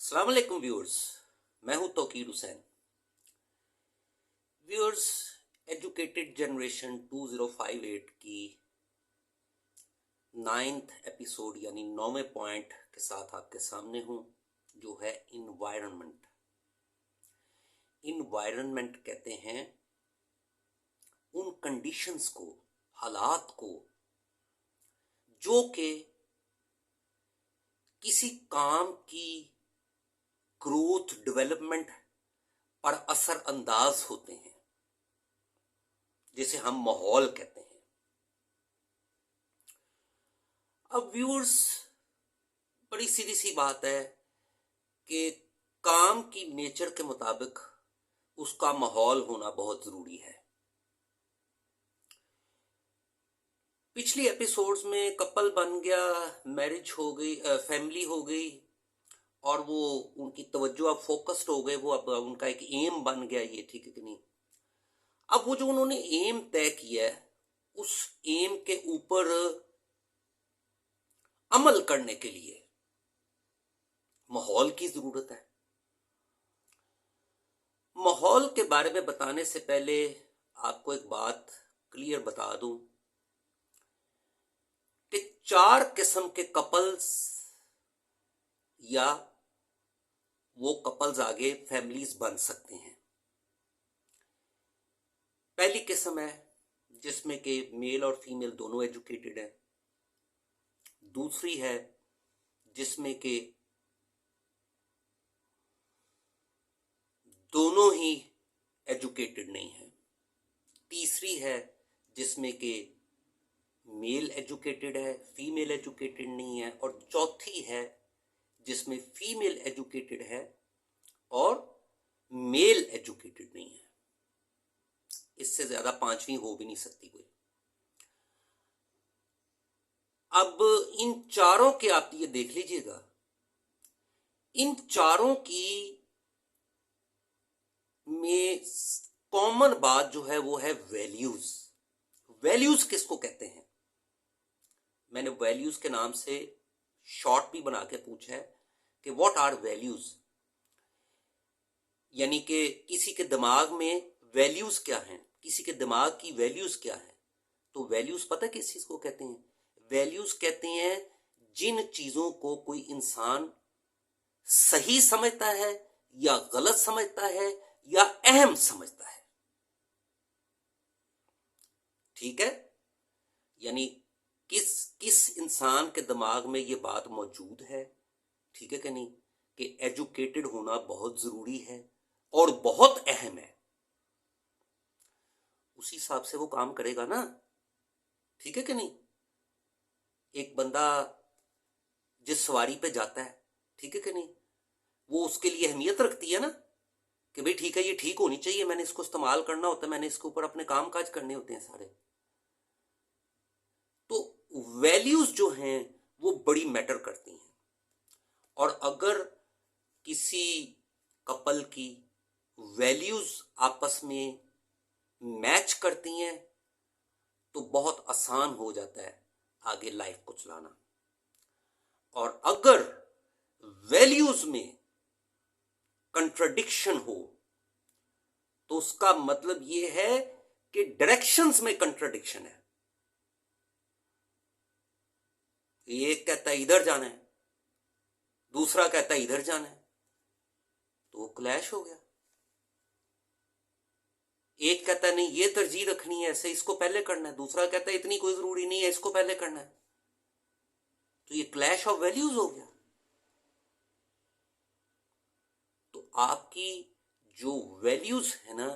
अस्सलाम वालेकुम व्यूअर्स। मैं हूं Tauqeer Hussain. Viewers, educated generation 2058 की 9th एपिसोड यानी 9वें पॉइंट के साथ आपके सामने हूं, जो है इन्वायरमेंट। इन्वायरमेंट कहते हैं उन कंडीशंस को, हालात को, जो कि किसी काम की ग्रोथ डेवलपमेंट पर असर अंदाज होते हैं, जिसे हम माहौल कहते हैं। अब व्यूअर्स, बड़ी सीधी सी बात है कि काम की नेचर के मुताबिक उसका माहौल होना बहुत ज़रूरी है। पिछली एपिसोड्स में कपल बन गया, मैरिज हो गई, फैमिली हो गई, और वो उनकी तवज्जो अब फोकस्ड हो गए, वो अब उनका एक एम बन गया, ये ठीक है कि नहीं। अब वो जो उन्होंने एम तय किया है, उस एम के ऊपर अमल करने के लिए माहौल की ज़रूरत है। माहौल के बारे में बताने से पहले आपको एक बात क्लियर बता दूं कि 4 किस्म के कपल्स या वो कपल्स आगे फैमिलीज बन सकते हैं। पहली किस्म है जिसमें कि मेल और फीमेल दोनों एजुकेटेड हैं। दूसरी है जिसमें कि दोनों ही एजुकेटेड नहीं है। तीसरी है जिसमें कि मेल एजुकेटेड है, फीमेल एजुकेटेड नहीं है। और चौथी है जिसमें फीमेल एजुकेटेड है और मेल एजुकेटेड नहीं है। इससे ज्यादा पांचवी हो भी नहीं सकती कोई। अब इन चारों के आप ये देख लीजिएगा, इन चारों की में कॉमन बात जो है वो है वैल्यूज। वैल्यूज किसको कहते हैं? मैंने वैल्यूज के नाम से शॉर्ट भी बना के पूछा है कि व्हाट आर वैल्यूज, यानी कि किसी के दिमाग में वैल्यूज क्या हैं, किसी के दिमाग की वैल्यूज क्या है। तो वैल्यूज पता है किस चीज को कहते हैं? वैल्यूज कहते हैं जिन चीजों को कोई इंसान सही समझता है या गलत समझता है या अहम समझता है। ठीक है, यानी किस किस इंसान के दिमाग में ये बात मौजूद है, ठीक है कि नहीं, कि एजुकेटेड होना बहुत जरूरी है और बहुत अहम है, उसी हिसाब से वो काम करेगा ना। ठीक है कि नहीं। एक बंदा जिस सवारी पे जाता है, ठीक है कि नहीं, वो उसके लिए अहमियत रखती है ना, कि भाई ठीक है, ये ठीक होनी चाहिए, मैंने इसको इस्तेमाल करना होता है, मैंने इसके ऊपर अपने काम काज करने होते हैं सारे। तो वैल्यूज जो हैं वो बड़ी मैटर करती हैं। और अगर किसी कपल की वैल्यूज आपस में मैच करती हैं तो बहुत आसान हो जाता है आगे लाइफ को चलाना। और अगर वैल्यूज में कंट्राडिक्शन हो तो उसका मतलब यह है कि डायरेक्शंस में कंट्राडिक्शन है। एक कहता है इधर जाना है, दूसरा कहता है इधर जाना है, तो वो क्लैश हो गया। एक कहता है नहीं ये तरजीह रखनी है, ऐसे इसको पहले करना है, दूसरा कहता है इतनी कोई जरूरी नहीं है, इसको पहले करना है। तो ये क्लैश ऑफ वैल्यूज हो गया। तो आपकी जो वैल्यूज है ना,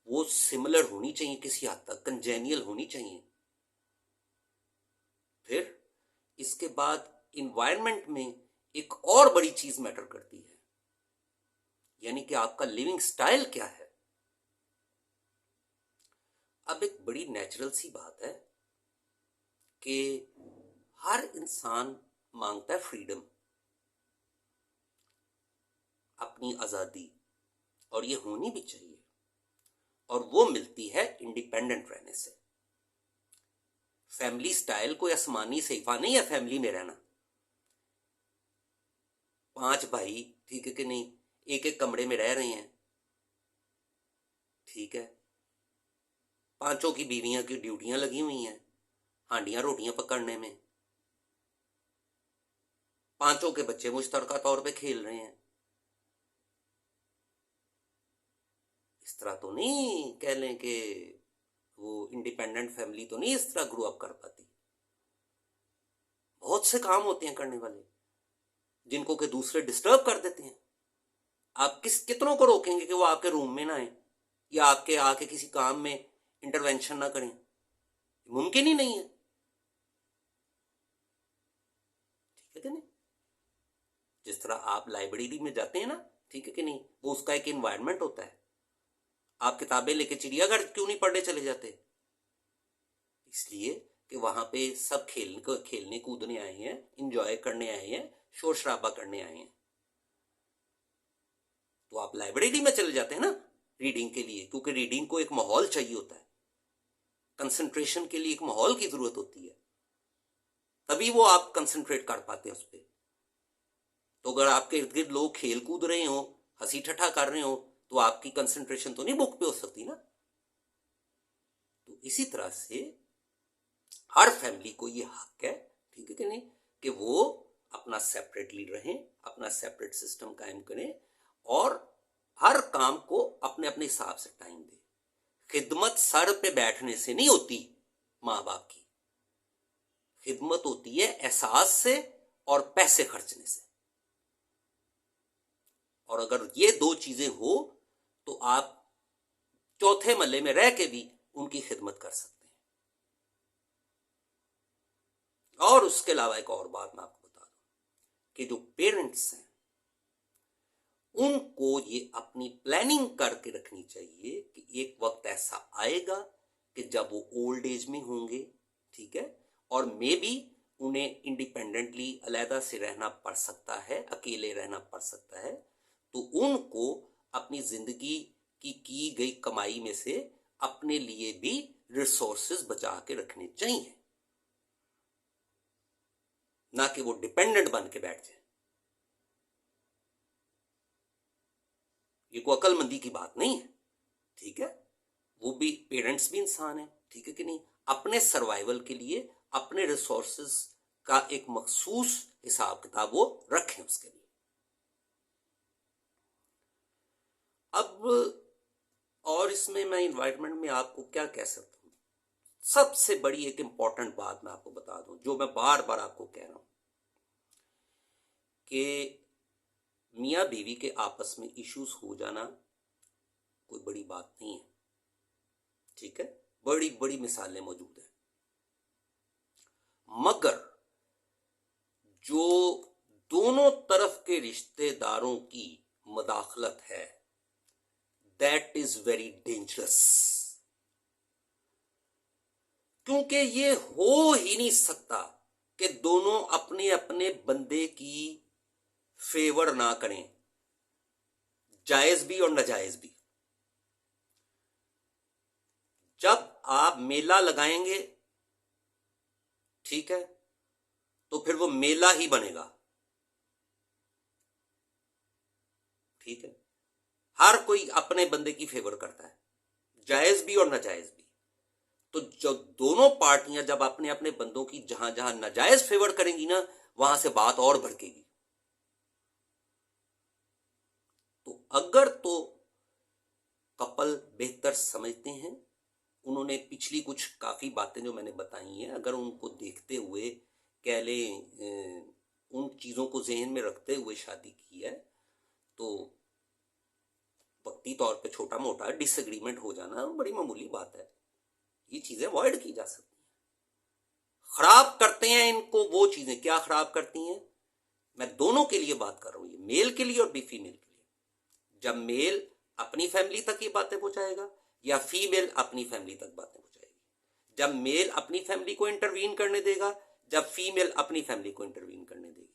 वो सिमिलर होनी चाहिए, किसी हद तक कंजेनियल होनी चाहिए। फिर इसके बाद इन्वायरमेंट में एक और बड़ी चीज मैटर करती है, यानी कि आपका लिविंग स्टाइल क्या है। अब एक बड़ी नेचुरल सी बात है कि हर इंसान मांगता है फ्रीडम, अपनी आजादी, और ये होनी भी चाहिए। और वो मिलती है इंडिपेंडेंट रहने से। फैमिली स्टाइल कोई आसमानी सहीफा नहीं है फैमिली में रहना। 5 भाई, ठीक है कि नहीं, एक एक कमरे में रह रहे हैं, ठीक है, पांचों की बीवियां की ड्यूटियां लगी हुई हैं हांडियां रोटियां पकड़ने में, पांचों के बच्चे मुश्तरका तौर पे खेल रहे हैं। इस तरह तो नहीं कह लें कि वो इंडिपेंडेंट फैमिली तो नहीं इस तरह ग्रो अप कर पाती। बहुत से काम होते हैं करने वाले जिनको के दूसरे डिस्टर्ब कर देते हैं। आप कितनों को रोकेंगे कि वो आपके रूम में ना आए या आपके आके किसी काम में इंटरवेंशन ना करें? मुमकिन ही नहीं है, ठीक है कि नहीं? जिस तरह आप लाइब्रेरी में जाते हैं ना, ठीक है कि नहीं, वो उसका एक इन्वायरमेंट होता है। आप किताबें लेके चिड़ियाघर क्यों नहीं पढ़ने चले जाते? इसलिए कि वहां पे सब खेलने कूदने आए हैं, इंजॉय करने आए हैं, शोर शराबा करने आए हैं। तो आप लाइब्रेरी में चले जाते हैं ना रीडिंग के लिए, क्योंकि रीडिंग को एक माहौल चाहिए होता है, कंसंट्रेशन के लिए एक माहौल की जरूरत होती है, तभी वो आप कंसंट्रेट कर पाते हैं उस पर। तो अगर आपके इर्द गिर्द लोग खेल कूद रहे हो, हंसी ठट्ठा कर रहे हो, तो आपकी कंसंट्रेशन तो नहीं बुक पे हो सकती ना। तो इसी तरह से हर फैमिली को ये हक है, ठीक है कि नहीं, कि वो अपना सेपरेटली रहें, अपना सेपरेट सिस्टम कायम करें और हर काम को अपने अपने हिसाब से टाइम दें। खिदमत सर पे बैठने से नहीं होती, माँ बाप की खिदमत होती है एहसास से और पैसे खर्चने से। और अगर ये दो चीजें हो तो आप चौथे महल्ले में रह के भी उनकी खिदमत कर सकते हैं। और उसके अलावा एक और बात मैं आपको बता दूं कि जो पेरेंट्स हैं उनको ये अपनी प्लानिंग करके रखनी चाहिए कि एक वक्त ऐसा आएगा कि जब वो ओल्ड एज में होंगे, ठीक है, और मे बी उन्हें इंडिपेंडेंटली अलहदा से रहना पड़ सकता है, अकेले रहना पड़ सकता है, तो उनको अपनी जिंदगी की गई कमाई में से अपने लिए भी रिसोर्सेज बचा के रखने चाहिए, ना कि वो डिपेंडेंट बन के बैठ जाए। ये कोई अक्लमंदी की बात नहीं है, ठीक है। वो भी पेरेंट्स भी इंसान है, ठीक है कि नहीं, अपने सर्वाइवल के लिए अपने रिसोर्सेज का एक मखसूस हिसाब किताब वो रखें उसके लिए। अब और इसमें मैं इन्वायरमेंट में आपको क्या कह सकता हूं, सबसे बड़ी एक इंपॉर्टेंट बात मैं आपको बता दूं, जो मैं बार बार आपको कह रहा हूं कि मियाँ बीवी के आपस में इश्यूज हो जाना कोई बड़ी बात नहीं है, ठीक है, बड़ी बड़ी मिसालें मौजूद हैं, मगर जो दोनों तरफ के रिश्तेदारों की मदाखलत है, दैट इज वेरी डेंजरस, क्योंकि ये हो ही नहीं सकता कि दोनों अपने अपने बंदे की फेवर ना करें, जायज भी और नाजायज भी। जब आप मेला लगाएंगे, ठीक है, तो फिर वो मेला ही बनेगा, ठीक है। हर कोई अपने बंदे की फेवर करता है, जायज भी और नाजायज भी। तो जो दोनों पार्टियां जब अपने अपने बंदों की जहां जहां नाजायज फेवर करेंगी ना, वहां से बात और भड़केगी। तो अगर तो कपल बेहतर समझते हैं, उन्होंने पिछली कुछ काफी बातें जो मैंने बताई हैं, अगर उनको देखते हुए कह लें उन चीजों को जहन में रखते हुए शादी की है, तो वक्ती तौर पे छोटा मोटा डिसएग्रीमेंट हो जाना बड़ी मामूली बात है, ये चीजें अवॉइड की जा सकती हैं। खराब करते हैं इनको वो चीजें, क्या खराब करती हैं, मैं दोनों के लिए बात कर रहा हूं, ये मेल के लिए और भी फीमेल के लिए। जब मेल अपनी फैमिली तक ये बातें पहुंचाएगा या फीमेल अपनी फैमिली तक बातें पहुंचाएगी, जब मेल अपनी फैमिली को इंटरवीन करने देगा, जब फीमेल अपनी फैमिली को इंटरवीन करने देगी,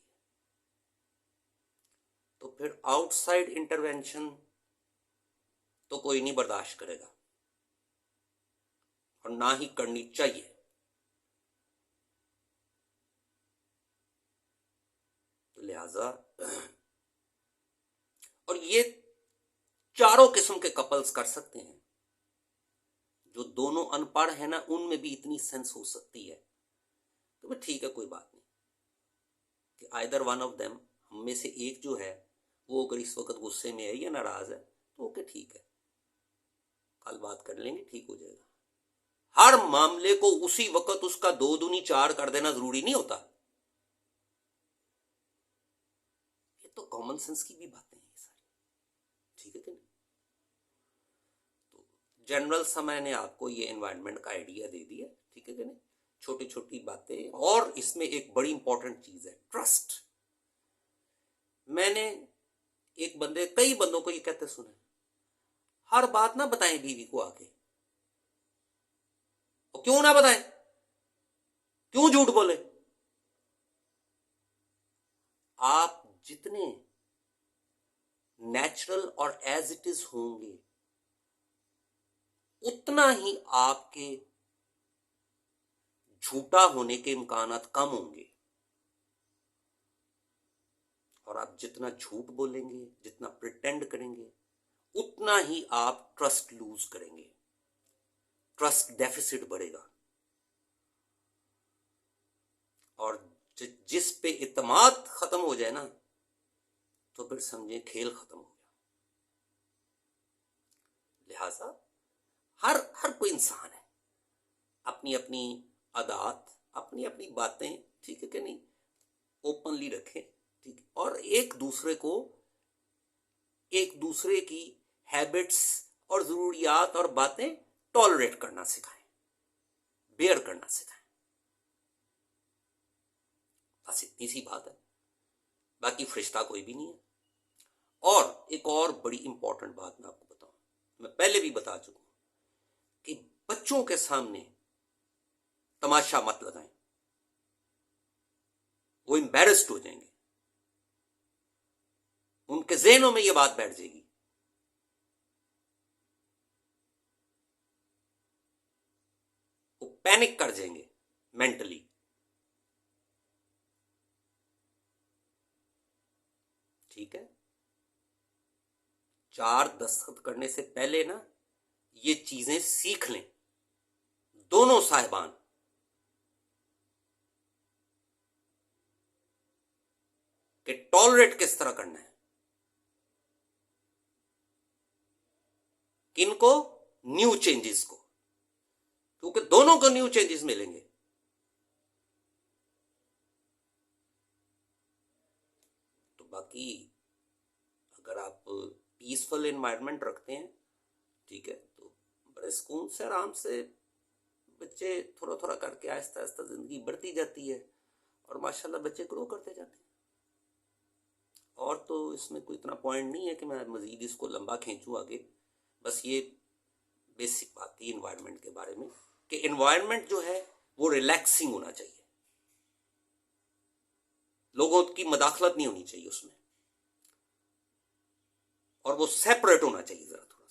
तो फिर आउटसाइड इंटरवेंशन तो कोई नहीं बर्दाश्त करेगा और ना ही करनी चाहिए। तो लिहाजा कपल्स कर सकते हैं। जो दोनों अनपढ़ है ना, उनमें भी इतनी सेंस हो सकती है तो भाई ठीक है, कोई बात नहीं कि आइदर वन ऑफ देम, हम में से एक जो है वो अगर इस वक्त गुस्से में है या नाराज है तो ओके ठीक है, कल बात कर लेंगे, ठीक हो जाएगा। हर मामले को उसी वक्त उसका 2 दूनी 4 कर देना जरूरी नहीं होता। ये तो कॉमन सेंस की भी बातें हैं सारी, ठीक है कि नहीं। तो जनरल सा मैंने आपको ये एनवायरनमेंट का आइडिया दे दिया, ठीक है कि नहीं। छोटी छोटी बातें, और इसमें एक बड़ी इंपॉर्टेंट चीज है ट्रस्ट। मैंने कई बंदों को ये कहते सुने, हर बात ना बताएं बीवी को आके। और क्यों ना बताएं, क्यों झूठ बोले। आप जितने नेचुरल और एज इट इज होंगे उतना ही आपके झूठा होने के इम्कानात कम होंगे। और आप जितना झूठ बोलेंगे, जितना प्रिटेंड करेंगे, उतना ही आप ट्रस्ट लूज करेंगे, ट्रस्ट डेफिसिट बढ़ेगा। और जिस पे इत्मीनान खत्म हो जाए ना, तो फिर समझे खेल खत्म हो गया। लिहाजा हर कोई इंसान है, अपनी अपनी आदत, अपनी अपनी बातें, ठीक है कि नहीं, ओपनली रखें, ठीक है। और एक दूसरे की हैबिट्स और जरूरियात और बातें टॉलरेट करना सिखाएं, बेयर करना सिखाएं। बस इतनी सी बात है, बाकी फरिश्ता कोई भी नहीं है। और एक और बड़ी इंपॉर्टेंट बात मैं आपको बताऊं, मैं पहले भी बता चुका हूं कि बच्चों के सामने तमाशा मत लगाएं, वो एम्बैरेस्ड हो जाएंगे, उनके ज़हनों में ये बात बैठ जाएगी। वो पैनिक कर जाएंगे मेंटली। ठीक है, 4 दस्तखत करने से पहले ना ये चीजें सीख लें दोनों साहिबान। कि टॉलरेट किस तरह करना है, किनको, न्यू चेंजेस को, क्योंकि दोनों को न्यू चेंजेस मिलेंगे। तो बाकी अगर आप पीसफुल एनवायरनमेंट रखते हैं, ठीक है, तो बड़े सुकून से आराम से बच्चे थोड़ा थोड़ा करके आहिस्ता आहिस्ता जिंदगी बढ़ती जाती है और माशाल्लाह बच्चे ग्रो करते जाते हैं। और तो इसमें कोई इतना पॉइंट नहीं है कि मैं मजीद इसको लंबा खींचूं आगे। बस ये बेसिक बात थी इन्वायरमेंट के बारे में कि इन्वायरमेंट जो है वो रिलैक्सिंग होना चाहिए, लोगों की मदाखलत नहीं होनी चाहिए उसमें, और वो सेपरेट होना चाहिए जरा थोड़ा।